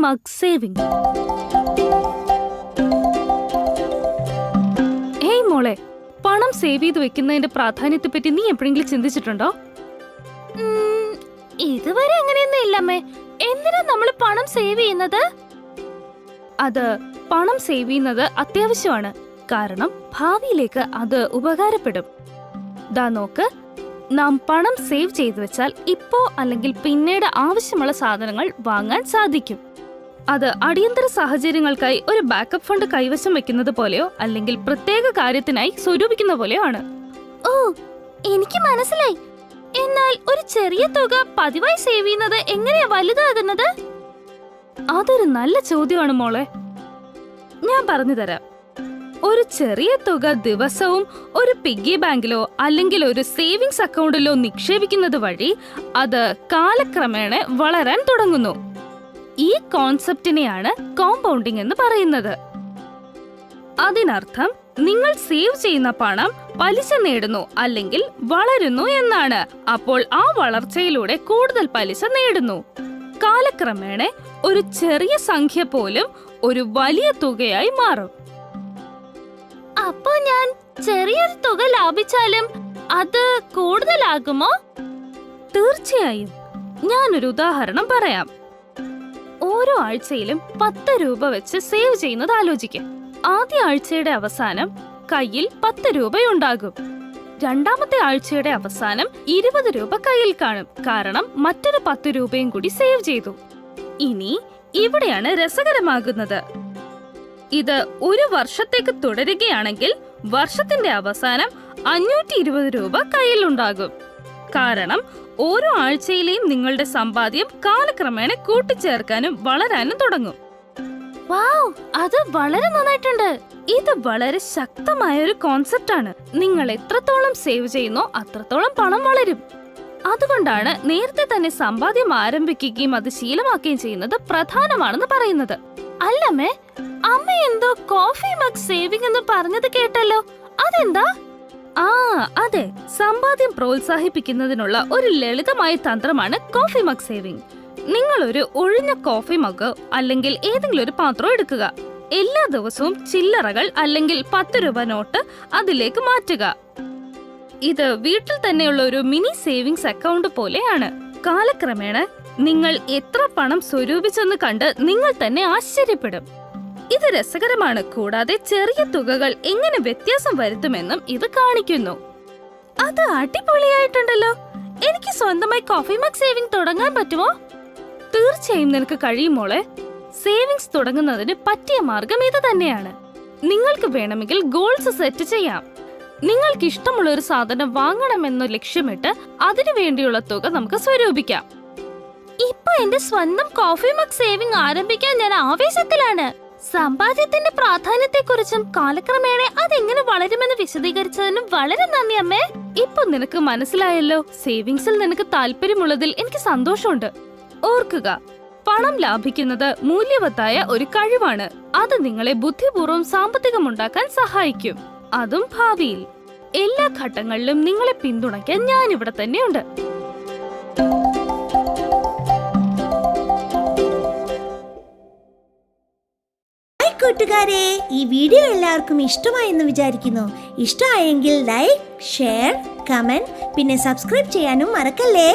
Mug saving. Hey മോളെ, പണം save ചെയ്ത് വെക്കുന്നതിന്റെ പ്രാധാന്യത്തെ പറ്റി നീ എപ്പോഴെങ്കിലും ചിന്തിച്ചിട്ടുണ്ടോ? ഇതുവരെ അങ്ങനെയൊന്നും ഇല്ലമ്മേ. എന്തിനാ നമ്മൾ പണം സേവ് ചെയ്യുന്നത്? അത് പണം സേവ് ചെയ്യുന്നത് അത്യാവശ്യമാണ്, കാരണം ഭാവിയിലേക്ക് അത് ഉപകാരപ്പെടും. ദാ നോക്ക്, നാം പണം സേവ് ചെയ്തു വെച്ചാൽ ഇപ്പോ അല്ലെങ്കിൽ പിന്നീട് ആവശ്യമുള്ള സാധനങ്ങൾ വാങ്ങാൻ സാധിക്കും. അത് അടിയന്തര സാഹചര്യങ്ങൾക്കായി ഒരു ബാക്കപ്പ് ഫണ്ട് കൈവശം വെക്കുന്നത് പോലെയോ അല്ലെങ്കിൽ പ്രത്യേക കാര്യത്തിനായി സ്വരൂപിക്കുന്ന പോലെയോ ആണ്. ഓ, എനിക്ക് മനസ്സിലായി. എന്നാൽ ഒരു ചെറിയ തുക പതിവായി സേവ് ചെയ്യുന്നത് എങ്ങനെയാ വലുതാകുന്നത്? അതൊരു നല്ല ചോദ്യമാണ് മോളെ. ഞാൻ പറഞ്ഞു തരാം. ഒരു ചെറിയ തുക ദിവസവും ഒരു പിഗ്ഗി ബാങ്കിലോ അല്ലെങ്കിൽ ഒരു സേവിങ്സ് അക്കൗണ്ടിലോ നിക്ഷേപിക്കുന്നത് വഴി അത് കാലക്രമേണ വളരാൻ തുടങ്ങുന്നു. ഈ കോൺസെപ്റ്റിനെയാണ് കോമ്പൗണ്ടിംഗ് എന്ന് പറയുന്നത്. അതിനർത്ഥം നിങ്ങൾ സേവ് ചെയ്യുന്ന പണം പലിശ നേടുന്നു അല്ലെങ്കിൽ വളരുന്നു എന്നാണ്. അപ്പോൾ ആ വളർച്ചയിലൂടെ കൂടുതൽ പലിശ നേടുന്നു. കാലക്രമേണ ഒരു ചെറിയ സംഖ്യ പോലും ഒരു വലിയ തുകയായി മാറും. അപ്പോ ഞാൻ ചെറിയൊരു തുക ലാഭിച്ചാലും അത് കൂടുതലാകുമോ? തീർച്ചയായും. ഞാനൊരു ഉദാഹരണം പറയാം. ഓരോ ആഴ്ചയിലും 10 രൂപ വെച്ച് സേവ് ചെയ്യുന്നത് ആലോചിക്കാം. ആദ്യ ആഴ്ചയുടെ അവസാനം കയ്യിൽ 10 രൂപയുണ്ടാകും. രണ്ടാമത്തെ ആഴ്ചയുടെ അവസാനം 20 രൂപ കയ്യിൽ കാണും, കാരണം മറ്റൊരു 10 രൂപയും കൂടി സേവ് ചെയ്തു. ഇനി ഇവിടെയാണ് രസകരമാകുന്നത്. ഇത് ഒരു വർഷത്തേക്ക് തുടരുകയാണെങ്കിൽ വർഷത്തിന്റെ അവസാനം 520 രൂപ കയ്യിലുണ്ടാകും. കാരണം ഓരോ ആഴ്ചയിലെയും നിങ്ങളുടെ സമ്പാദ്യം കാലക്രമേണ കൂട്ടിച്ചേർക്കാനും വളരാനും തുടങ്ങും. വാവ്, അത് വളരെ നന്നായിട്ടുണ്ട്. ഇത് വളരെ ശക്തമായ ഒരു കോൺസെപ്റ്റ് ആണ്. നിങ്ങൾ എത്രത്തോളം സേവ് ചെയ്യുന്നോ അത്രത്തോളം പണം വളരും. അതുകൊണ്ടാണ് നേരത്തെ തന്നെ സമ്പാദ്യം ആരംഭിക്കുകയും അത് ശീലമാക്കുകയും ചെയ്യുന്നത് പ്രധാനമാണെന്ന് പറയുന്നത്. അല്ലമ്മേ, അമ്മ എന്തോ കോഫി മഗ് സേവിംഗ് എന്ന് പറഞ്ഞത് കേട്ടല്ലോ, അതെന്താ? അതെ, സമ്പാദ്യം പ്രോത്സാഹിപ്പിക്കുന്നതിനുള്ള ഒരു ലളിതമായ തന്ത്രമാണ് കോഫി മഗ് സേവിംഗ്. നിങ്ങൾ ഒരു ഒഴിഞ്ഞ കോഫി മഗ് അല്ലെങ്കിൽ ഏതെങ്കിലും ഒരു പാത്രം എടുക്കുക. എല്ലാ ദിവസവും ചില്ലറകൾ അല്ലെങ്കിൽ 10 രൂപ നോട്ട് അതിലേക്ക് മാറ്റുക. ഇത് വീട്ടിൽ തന്നെയുള്ള ഒരു മിനി സേവിങ്സ് അക്കൗണ്ട് പോലെയാണ്. കാലക്രമേണ നിങ്ങൾ എത്ര പണം സ്വരൂപിച്ചെന്ന് കണ്ട് നിങ്ങൾ തന്നെ ആശ്ചര്യപ്പെടും. ഇത് രസകരമാണ്. കൂടാതെ ചെറിയ തുകകൾ എങ്ങനെ വ്യത്യാസം വരുത്തുമെന്നും ഇത് കാണിക്കുന്നു. അത് അടിപൊളിയായിട്ടുണ്ടല്ലോ. എനിക്ക് സ്വന്തമായി കോഫി മഗ് സേവിംഗ് തുടങ്ങാൻ പറ്റുമോ? തീർച്ചയായും നിനക്ക് കഴിയുമോളെ. സേവിങ്സ് തുടങ്ങുന്നതിന് പറ്റിയ മാർഗം ഇത് തന്നെയാണ്. നിങ്ങൾക്ക് വേണമെങ്കിൽ ഗോൾസ് സെറ്റ് ചെയ്യാം. നിങ്ങൾക്ക് ഇഷ്ടമുള്ള ഒരു സാധനം വാങ്ങണമെന്ന് ലക്ഷ്യമിട്ട് അതിനു വേണ്ടിയുള്ള തുക നമുക്ക് സ്വരൂപിക്കാം. ഇപ്പൊ എന്റെ സ്വന്തം കോഫി മഗ് സേവിംഗ് ആരംഭിക്കാൻ ഞാൻ ആവേശത്തിലാണ്. സമ്പാദ്യത്തിന്റെ പ്രാധാന്യത്തെക്കുറിച്ചും കാലക്രമേണ അതെങ്ങനെ വളരുമെന്ന് വിശദീകരിച്ചതിനും വളരെ നന്ദി അമ്മേ. ഇപ്പൊ നിനക്ക് മനസ്സിലായല്ലോ. സേവിങ്സിൽ നിനക്ക് താല്പര്യമുള്ളതിൽ എനിക്ക് സന്തോഷമുണ്ട്. ഓർക്കുക, പണം ലാഭിക്കുന്നത് മൂല്യവത്തായ ഒരു കഴിവാണ്. അത് നിങ്ങളെ ബുദ്ധിപൂർവ്വം സാമ്പത്തികമുണ്ടാക്കാൻ സഹായിക്കും, അതും ഭാവിയിൽ. എല്ലാ ഘട്ടങ്ങളിലും നിങ്ങളെ പിന്തുണയ്ക്കാൻ ഞാൻ ഇവിടെ തന്നെയുണ്ട്. കൂട്ടുകാരെ, ഈ വീഡിയോ എല്ലാവർക്കും ഇഷ്ടമായെന്ന് വിചാരിക്കുന്നു. ഇഷ്ടമായെങ്കിൽ ലൈക്ക്, ഷെയർ, കമന്റ്, പിന്നെ സബ്സ്ക്രൈബ് ചെയ്യാനും മറക്കല്ലേ.